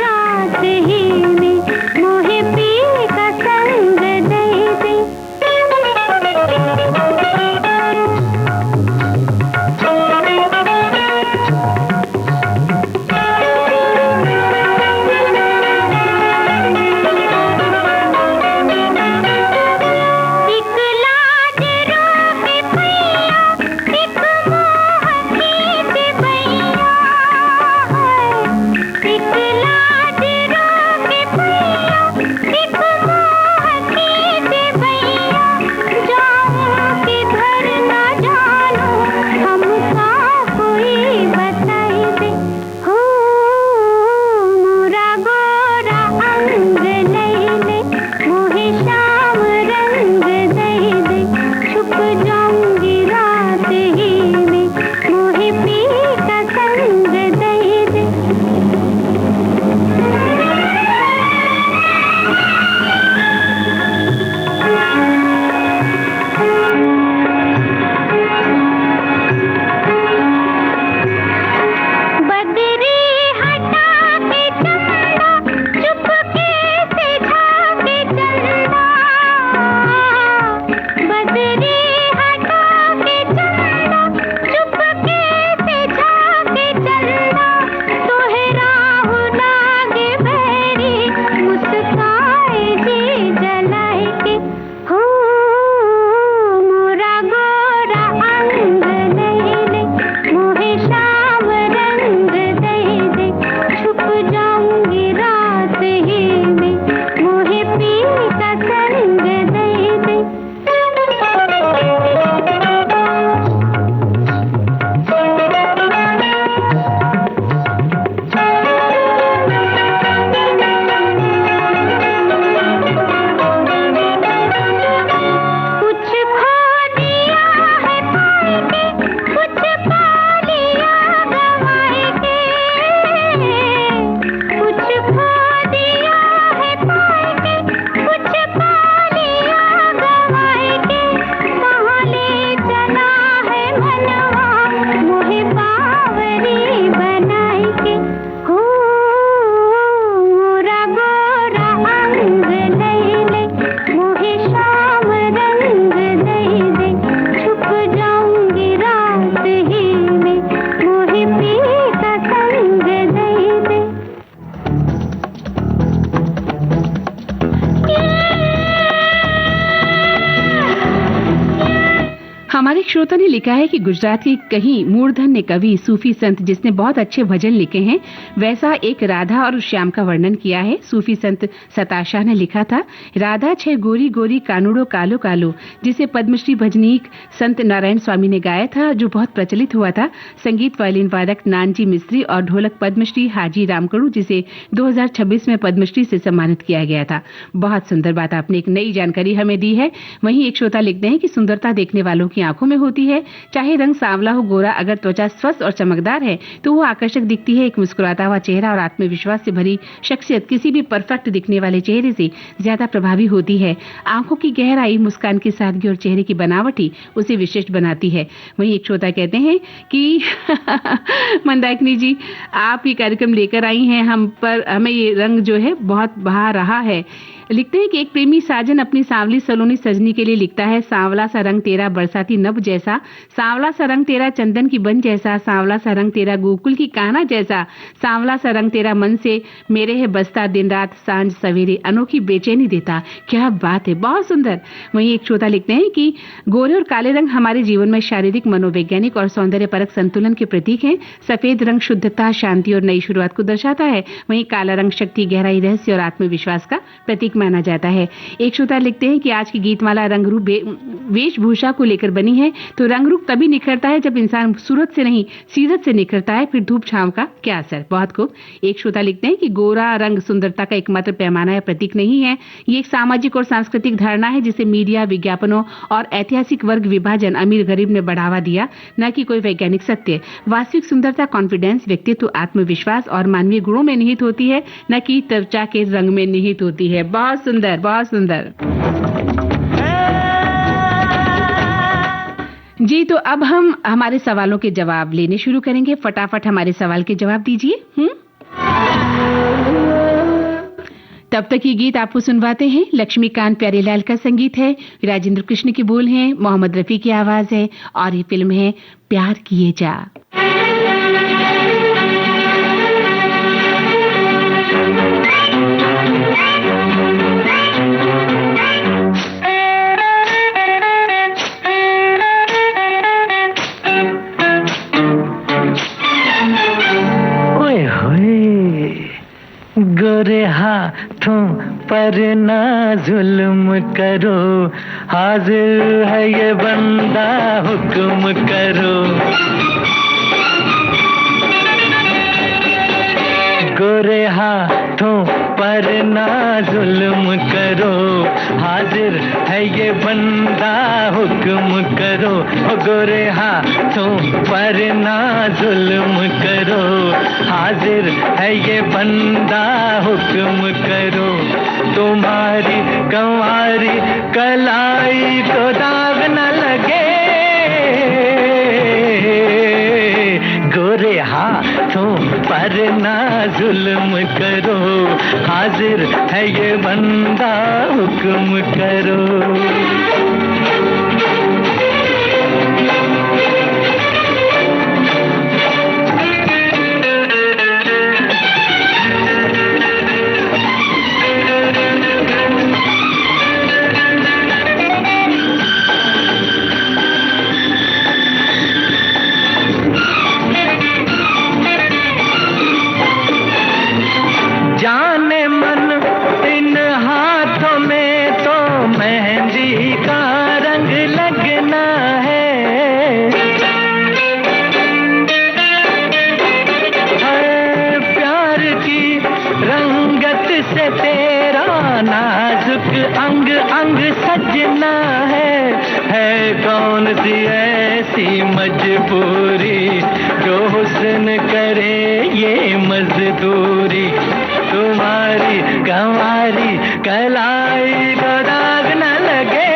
श्रोता ने लिखा है कि गुजरात के कहीं मूर्धन्य कवि सूफी संत जिसने बहुत अच्छे भजन लिखे हैं, वैसा एक राधा और श्याम का वर्णन किया है। सूफी संत सताशाह ने लिखा था, राधा छे गोरी गोरी कानूड़ो कालो कालो, जिसे पद्मश्री भजनीक संत नारायण स्वामी ने गाया था, जो बहुत प्रचलित हुआ था। संगीत वायलिन वादक नानजी मिस्त्री और ढोलक पद्मश्री हाजी रामकड़ू, जिसे 2026 में पद्मश्री से सम्मानित किया गया था। बहुत सुंदर बात, आपने एक नई जानकारी हमें दी है। वहीं एक श्रोता लिखते हैं कि सुंदरता देखने वालों की आंखों में होती है, चाहे रंग सांवला हो गोरा, अगर त्वचा स्वस्थ और चमकदार है तो वो आकर्षक दिखती है। एक मुस्कुराता हुआ चेहरा और आत्मविश्वास से भरी शख्सियत किसी भी परफेक्ट दिखने वाले चेहरे से ज्यादा प्रभावी होती है। आंखों की गहराई, मुस्कान की सादगी और चेहरे की बनावट ही उसे विशिष्ट बनाती है। वहीं एक श्रोता कहते हैं कि मंदाकिनी जी, आप ये कार्यक्रम लेकर आई हैं हम पर, हमें ये रंग जो है बहुत भा रहा है। लिखते हैं कि एक प्रेमी साजन अपनी सांवली सलोनी सजनी के लिए लिखता है, सांवला सा रंग तेरा बरसाती नभ जैसा, सांवला सा रंग तेरा चंदन की बन जैसा, सांवला सा रंग तेरा गोकुल की कान्हा जैसा, सांवला सा रंग तेरा मन से मेरे है बसता, दिन रात सांझ सवेरे अनोखी बेचैनी देता। क्या बात है, बहुत सुंदर। वहीं एक श्रोता लिखते हैं कि गोरे और काले रंग हमारे जीवन में शारीरिक, मनोवैज्ञानिक और सौंदर्य परक संतुलन के प्रतीक हैं। सफेद रंग शुद्धता, शांति और नई शुरुआत को दर्शाता है। वहीं काला रंग शक्ति, गहराई, रहस्य और आत्मविश्वास का प्रतीक माना जाता है। एक श्रोता लिखते हैं कि आज की गीतमाला रंग रूप वेशभूषा को लेकर बनी है, तो रंग रूप तभी निखरता है जब इंसान सूरत से नहीं सीरत से निखरता है, फिर धूप छांव का क्या असर। बहुत खूब। एक श्रोता लिखते हैं कि गोरा रंग सुंदरता का एकमात्र पैमाना या प्रतीक नहीं है, ये एक सामाजिक और सांस्कृतिक धारणा है जिसे मीडिया, विज्ञापनों और ऐतिहासिक वर्ग विभाजन, अमीर गरीब ने बढ़ावा दिया, न कि कोई वैज्ञानिक सत्य। वास्तविक सुंदरता कॉन्फिडेंस, व्यक्तित्व, आत्मविश्वास और मानवीय गुणों में निहित होती है, न कि त्वचा के रंग में निहित होती है। बहुत सुंदर, बहुत सुंदर जी। तो अब हम हमारे सवालों के जवाब लेने शुरू करेंगे। फटाफट हमारे सवाल के जवाब दीजिए। तब तक ये गीत आपको सुनवाते हैं। लक्ष्मीकांत प्यारेलाल का संगीत है, राजेंद्र कृष्ण के बोल हैं, मोहम्मद रफी की आवाज है और ये फिल्म है प्यार किए जा। गोरे हाथों पर ना जुल्म करो, हाजिर है ये बंदा, हुक्म करो। गोरे हाथों पर ना जुल्म करो, हाजिर है ये बंदा, हुक्म करो। गोरे हाथों पर ना जुल्म करो, हाजिर है ये बंदा, हुक्म करो। तुम्हारी कंवारी कलाई को दाग न लगे, गोरे हाथों पर ना जुल्म करो, हाजिर है ये बंदा, हुक्म करो। अंग अंग सजना है कौन सी ऐसी मजबूरी, जो हुस्न करे ये मजदूरी। तुम्हारी कंवारी कलाई को दाग न लगे,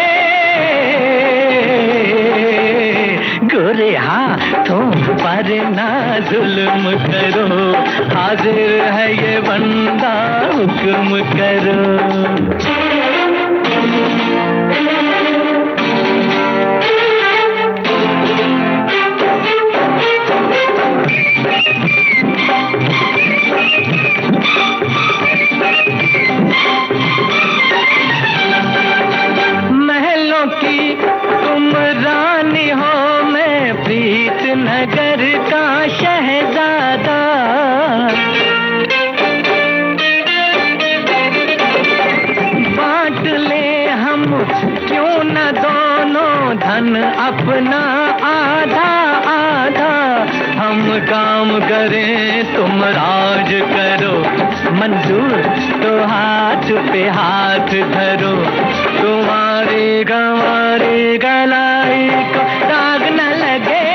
गोरे हाथों पर ना जुल्म करो, हाजिर है ये बंदा, हुक्म करो। महलों की तुम रानी हो, अपना आधा आधा, हम काम करें तुम राज करो, मंजूर तो हाथ पे हाथ धरो, तुम्हारी हमारी गलाई को दाग न लगे,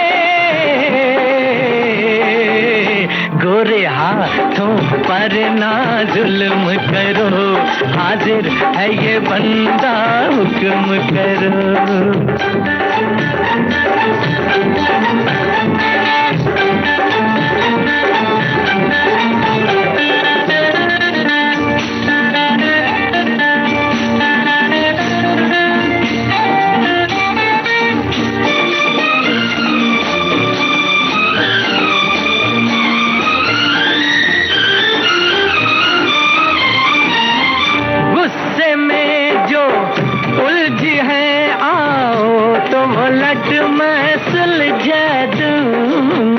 गोरे हाथों पर ना जुल्म करो, हाजिर है ये बंदा हुक्म करो। लट मैं सुलझा दूं,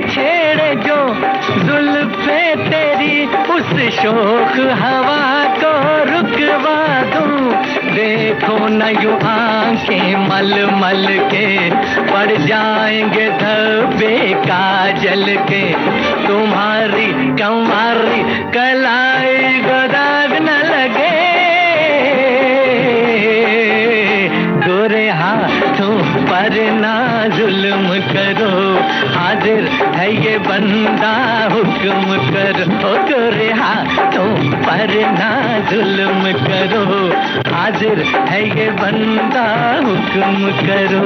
छेड़े जो जुल्फे तेरी उस शोख हवा को रुकवा दूं, देखो न यूं आंखें मल मल के पड़ जाएंगे धब्बे काजल के, तुम्हारी कमारी कलाई को दाग न लगे, गोरे हाथों पर ना जुल्म करो, हाजिर है ये बंदा हुक्म करो, गोरे हाथों पर ना जुल्म करो, हाजिर है ये बंदा हुक्म करो।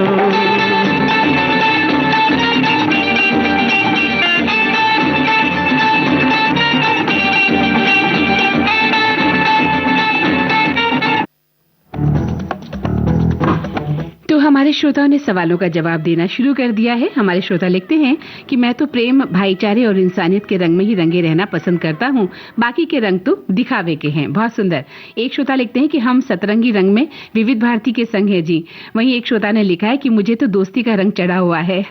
हमारे श्रोताओं ने सवालों का जवाब देना शुरू कर दिया है। हमारे श्रोता लिखते हैं कि मैं तो प्रेम, भाईचारे और इंसानियत के रंग में ही रंगे रहना पसंद करता हूँ, बाकी के रंग तो दिखावे के हैं। बहुत सुंदर। एक श्रोता लिखते हैं कि हम सतरंगी रंग में विविध भारती के संग है जी। वहीं एक श्रोता ने लिखा है कि मुझे तो दोस्ती का रंग चढ़ा हुआ है।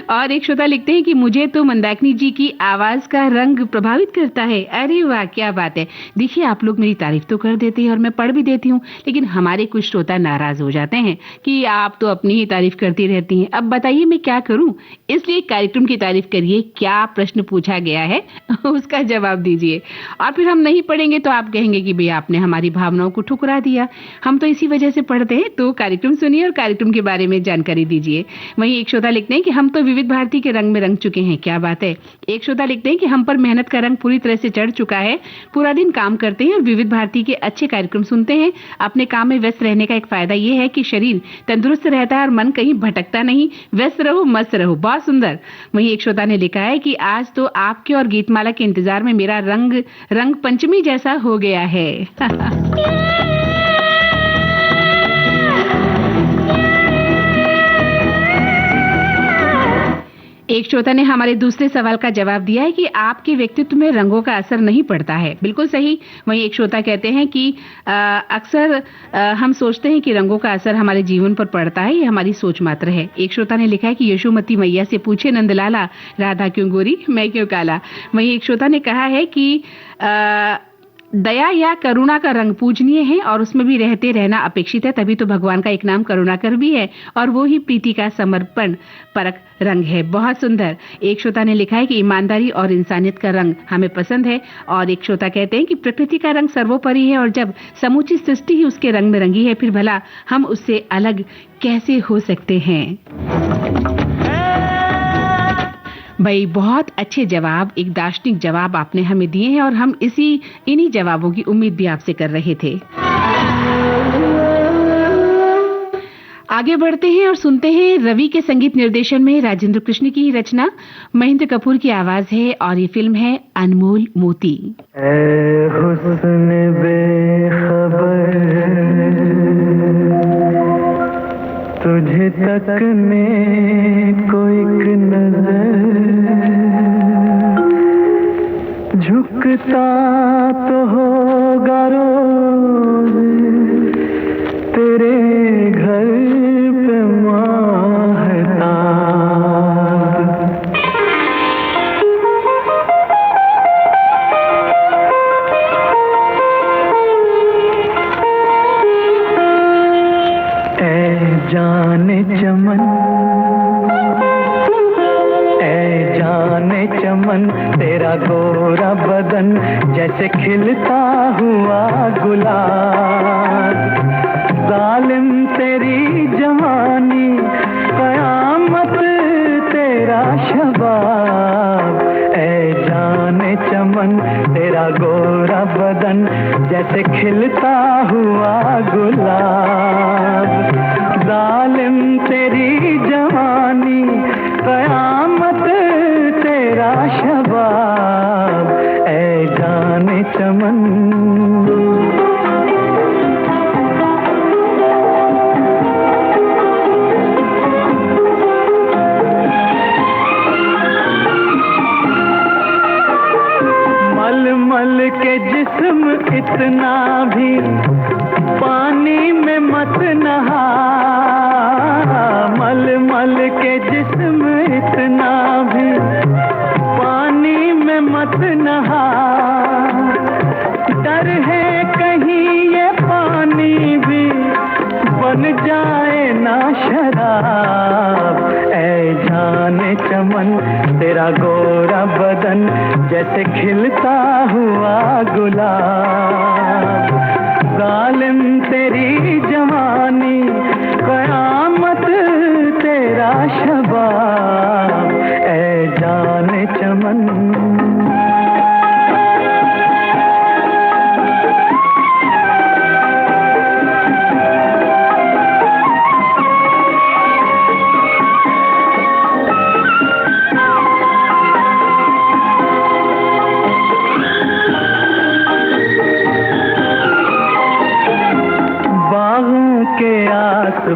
और एक श्रोता लिखते हैं कि मुझे तो मंदाकिनी जी की आवाज का रंग प्रभावित करता है। अरे वाह, क्या बात है। देखिए, आप लोग मेरी तारीफ तो कर देते हैं और मैं पढ़ भी देती हूँ, लेकिन हमारे कुछ श्रोता नाराज हो जाते हैं कि आप तो अपनी ही तारीफ करती रहती हैं। अब बताइए मैं क्या करूं? इसलिए कार्यक्रम की तारीफ करिए, क्या प्रश्न पूछा गया है उसका जवाब दीजिए। और फिर हम नहीं पढ़ेंगे तो आप कहेंगे कि भैया आपने हमारी भावनाओं को ठुकरा दिया। हम तो इसी वजह से पढ़ते हैं। तो कार्यक्रम सुनिए और कार्यक्रम के बारे में जानकारी दीजिए। वहीं एक श्रोता लिखते हैं कि हम तो विविध भारती के रंग में रंग चुके हैं। क्या बात है। एक श्रोता लिखते हैं कि हम पर मेहनत का रंग पूरी तरह से चढ़ चुका है। पूरा दिन काम करते हैं और विविध भारती के अच्छे कार्यक्रम सुनते हैं। अपने काम में व्यस्त रहने का एक फायदा यह है कि शरीर तंदुरुस्त रहता है और मन कहीं भटकता नहीं। व्यस्त रहो, मस्त रहो। बहुत सुंदर। वहीं एक श्रोता ने लिखा है कि आज तो आपके और गीतमाला के इंतजार में मेरा रंग पंचमी जैसा हो गया है। एक श्रोता ने हमारे दूसरे सवाल का जवाब दिया है कि आपके व्यक्तित्व में रंगों का असर नहीं पड़ता है। बिल्कुल सही। वहीं एक श्रोता कहते हैं कि अक्सर हम सोचते हैं कि रंगों का असर हमारे जीवन पर पड़ता है, ये हमारी सोच मात्र है। एक श्रोता ने लिखा है कि यशोमती मैया से पूछे नंदलाला, राधा क्यों गोरी मैं क्यों काला। वहीं एक श्रोता ने कहा है कि दया या करुणा का रंग पूजनीय है और उसमें भी रहते रहना अपेक्षित है, तभी तो भगवान का एक नाम करुणाकर भी है और वो ही प्रीति का समर्पण परक रंग है। बहुत सुंदर। एक श्रोता ने लिखा है कि ईमानदारी और इंसानियत का रंग हमें पसंद है। और एक श्रोता कहते हैं कि प्रकृति का रंग सर्वोपरि है और जब समूची सृष्टि ही उसके रंग में रंगी है, फिर भला हम उससे अलग कैसे हो सकते हैं। भाई बहुत अच्छे जवाब, एक दार्शनिक जवाब आपने हमें दिए हैं और हम इन्हीं जवाबों की उम्मीद भी आपसे कर रहे थे। आगे बढ़ते हैं और सुनते हैं रवि के संगीत निर्देशन में राजेंद्र कृष्ण की रचना, महेंद्र कपूर की आवाज है और ये फिल्म है अनमोल मोती। ऐ हुस्न बेखबर तुझे तकने को एक नजर, झुकता तो होगा रोज तेरे घर पे माहताब। चमन तेरा गोरा बदन जैसे खिलता हुआ गुलाब। जालिम तेरी जवानी कयामत तेरा शबाब। ऐ जाने चमन तेरा गोरा बदन जैसे खिलता हुआ गुलाब। जालिम तेरी जवानी कयामत तेरा शबाब। ऐ जाने चमन। मल के जिस्म इतना भी पानी में मत नहा। मल मल के जिस्म इतना भी पानी में मत नहा। डर है कहीं ये पानी भी बन जाए ना शराब। ऐ जाने चमन तेरा गोरा बदन जैसे खिलता हुआ गुलाब। जालिम तेरी जवानी कयामत तेरा शबाब। ऐ जाने चमन।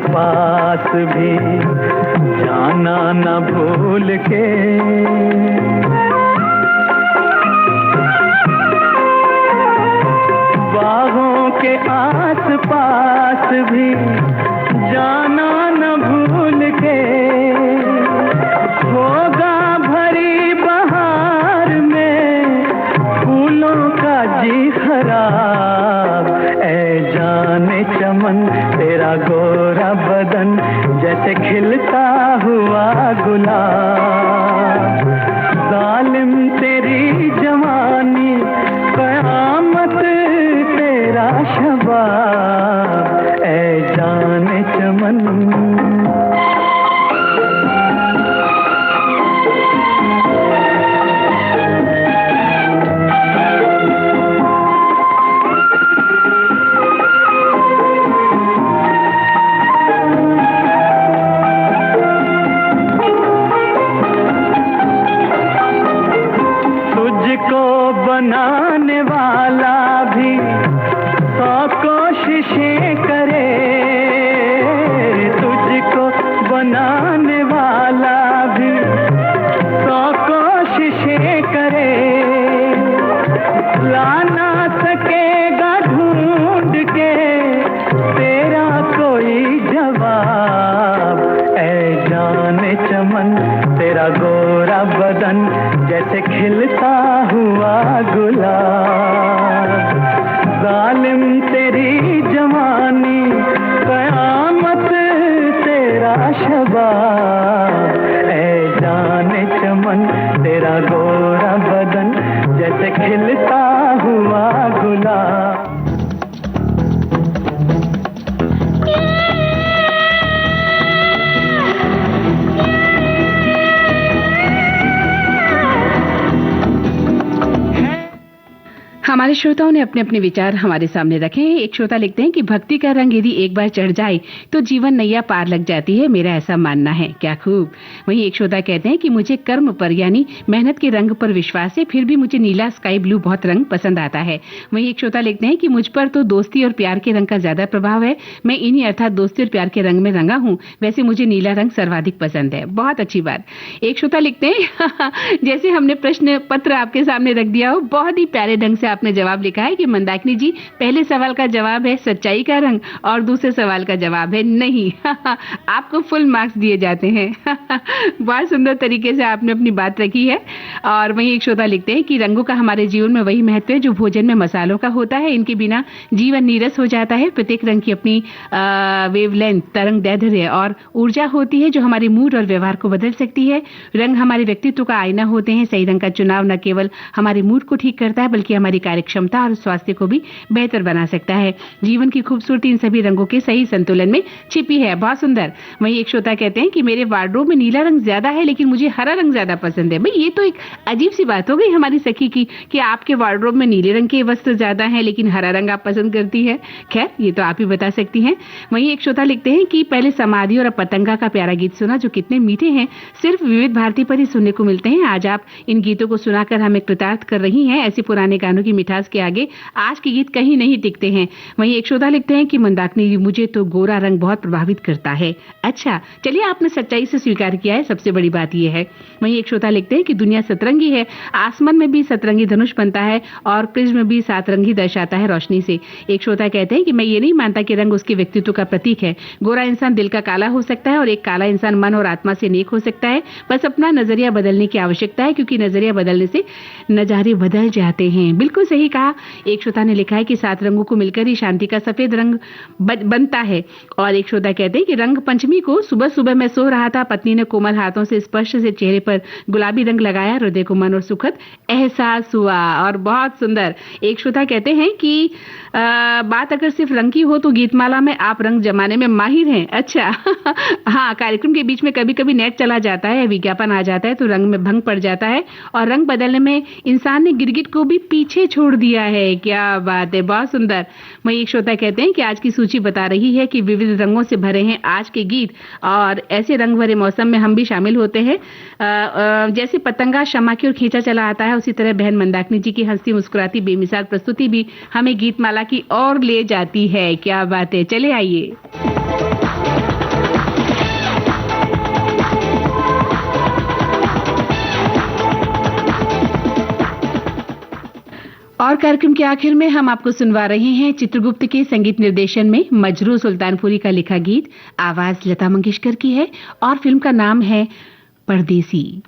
पास भी जाना न भूल के। बागों के आस पास भी जाना न भूल के। होगा भरी बहार में फूलों का जी खराब। ऐ जाने चमन तेरा गोरा बदन जैसे खिलता हुआ गुलाब। जालिम तेरी जवानी कयामत तेरा शबाब। ऐ जाने चमन। बनाने वाला भी 100 कोशिशें करे। तुझको बनाने वाला भी 100 कोशिशें करे। ला ना सकेगा ढूंढ के तेरा कोई जवाब। ऐ जाने चमन तेरा गोरा बदन जैसे खिलता हुआ गुलाब। जालिम तेरी जवानी कयामत तेरा शबाब। ऐ जाने चमन तेरा गोरा बदन जैसे खिलता हुआ गुलाब। हमारे श्रोताओं ने अपने अपने विचार हमारे सामने रखे हैं। एक श्रोता लिखते हैं कि भक्ति का रंग यदि एक बार चढ़ जाए तो जीवन नैया पार लग जाती है, मेरा ऐसा मानना है। क्या खूब। वहीं एक श्रोता कहते हैं कि मुझे कर्म पर यानी मेहनत के रंग पर विश्वास है, फिर भी मुझे नीला स्काई ब्लू बहुत रंग पसंद आता है। वहीं एक श्रोता लिखते हैं कि मुझ पर तो दोस्ती और प्यार के रंग का ज्यादा प्रभाव है, मैं इन्हीं अर्थात दोस्ती और प्यार के रंग में रंगा हूँ, वैसे मुझे नीला रंग सर्वाधिक पसंद है। बहुत अच्छी बात। एक श्रोता लिखते हैं जैसे हमने प्रश्न पत्र आपके सामने रख दिया हो, बहुत ही प्यारे ढंग से आपने आपने जवाब लिखा है कि मंदाकिनी जी, पहले सवाल का जवाब है सच्चाई का रंग और दूसरे सवाल का जवाब है नहीं। आपको फुल मार्क्स दिए जाते हैं। बहुत सुंदर तरीके से आपने अपनी बात रखी है। और वहीं एक श्रोता लिखते हैं कि रंगों का हमारे जीवन में वही महत्व है जो भोजन में मसालों का होता है। इनके बिना जीवन नीरस हो जाता है। प्रत्येक रंग की अपनी वेवलेंथ, तरंग दैर्ध्य और ऊर्जा होती है जो हमारे मूड और व्यवहार को बदल सकती है। रंग हमारे व्यक्तित्व का आईना होते हैं। सही रंग का चुनाव न केवल हमारे मूड को ठीक करता है बल्कि हमारी कार्यक्षमता और स्वास्थ्य को भी बेहतर बना सकता है। जीवन की खूबसूरती इन सभी रंगों के सही संतुलन में छिपी है। बहुत सुंदर। वहीं एक श्रोता कहते हैं कि मेरे वार्डरोब में नीला रंग ज्यादा है लेकिन मुझे हरा रंग ज्यादा पसंद है। भाई ये तो एक अजीब सी बात हो गई हमारी सखी की कि आपके वार्डरोब में नीले रंग के वस्त्र ज्यादा हैं लेकिन हरा रंग आप पसंद करती है। खैर ये तो आप ही बता सकती हैं। वहीं एक श्रोता लिखते हैं कि पहले समाधि और अब पतंगा का प्यारा गीत सुना जो कितने मीठे हैं, सिर्फ विविध भारती पर ही सुनने को मिलते हैं। आज आप इन गीतों को सुनाकर हमें कृतार्थ कर रही हैं। ऐसे पुराने गानों की मिठास के आगे आज के गीत कहीं नहीं टिकते हैं। वहीं एक श्रोता लिखते हैं कि मंदाकिनी जी, मुझे तो गोरा रंग बहुत प्रभावित करता है। अच्छा, चलिए आपने सच्चाई से स्वीकार किया है, सबसे बड़ी बात यह है। वहीं एक श्रोता लिखते हैं कि दुनिया सतरंगी है, आसमान में भी सतरंगी धनुष बनता है और प्रिज्म भी सात रंग ही दर्शाता है रोशनी से। एक श्रोता कहते हैं कि मैं ये नहीं मानता कि रंग उसके व्यक्तित्व का प्रतीक है। गोरा इंसान दिल का काला हो सकता है और एक काला इंसान मन और आत्मा से नेक हो सकता है। बस अपना नजरिया बदलने की आवश्यकता है क्योंकि नजरिया बदलने से नजारे बदल जाते हैं। बिल्कुल सही कहा। एक श्रोता ने लिखा है कि सात रंगों को मिलकर ही शांति का सफेद रंग बनता है। और एक श्रोता कहते हैं कि रंग पंचमी को सुबह सुबह मैं सो रहा था, पत्नी ने कोमल हाथों से स्पर्श से चेहरे पर गुलाबी रंग लगाया, हृदय को मन और सुखद एहसास हुआ। और बहुत सुंदर। एक श्रोता कहते हैं कि बात अगर सिर्फ रंग की हो तो गीतमाला में आप रंग जमाने में माहिर हैं। अच्छा। हाँ, कार्यक्रम के बीच में कभी कभी नेट चला जाता है, विज्ञापन आ जाता है तो रंग में भंग पड़ जाता है और रंग बदलने में इंसान ने गिरगिट को भी पीछे छोड़ दिया है। क्या बात है, बहुत सुंदर। वहीं एक श्रोता कहते हैं कि आज की सूची बता रही है कि विविध रंगों से भरे हैं आज के गीत और ऐसे रंग भरे मौसम में हम भी शामिल होते हैं। जैसे पतंगा शमा की ओर खींचा चला आता है, उसी तरह बहन मंदाकिनी जी की हंसती मुस्कुराती बेमिसाल प्रस्तुति भी हमें गीतमाला की ओर ले जाती है। क्या बात है, चले आइए। और कार्यक्रम के आखिर में हम आपको सुनवा रहे हैं चित्रगुप्त के संगीत निर्देशन में मजरू सुल्तानपुरी का लिखा गीत। आवाज लता मंगेशकर की है और फिल्म का नाम है परदेसी।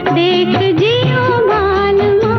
देख जियो बालमा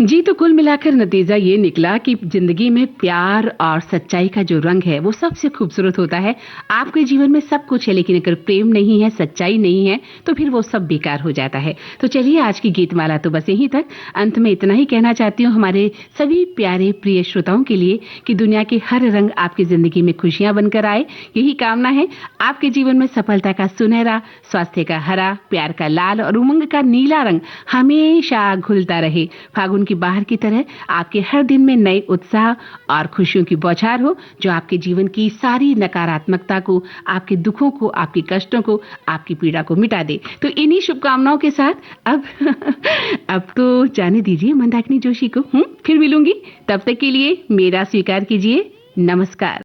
जी, तो कुल मिलाकर नतीजा ये निकला कि जिंदगी में प्यार और सच्चाई का जो रंग है वो सबसे खूबसूरत होता है। आपके जीवन में सब कुछ है, लेकिन अगर प्रेम नहीं है, सच्चाई नहीं है, तो फिर वो सब बेकार हो जाता है। तो चलिए आज की गीतमाला तो बस यहीं तक। अंत में इतना ही कहना चाहती हूँ हमारे सभी प्यारे प्रिय श्रोताओं के लिए कि दुनिया के हर रंग आपकी जिंदगी में खुशियां बनकर आए, यही कामना है। आपके जीवन में सफलता का सुनहरा, स्वास्थ्य का हरा, प्यार का लाल और उमंग का नीला रंग हमेशा घुलता रहे। फागुन की बाहर की तरह आपके हर दिन में नए उत्साह और खुशियों की बौछार हो, जो आपके जीवन की सारी नकारात्मकता को, आपके दुखों को, आपके कष्टों को, आपकी पीड़ा को मिटा दे। तो इन्हीं शुभकामनाओं के साथ अब तो जाने दीजिए मंदाकिनी जोशी को। फिर मिलूंगी, तब तक के लिए मेरा स्वीकार कीजिए। नमस्कार।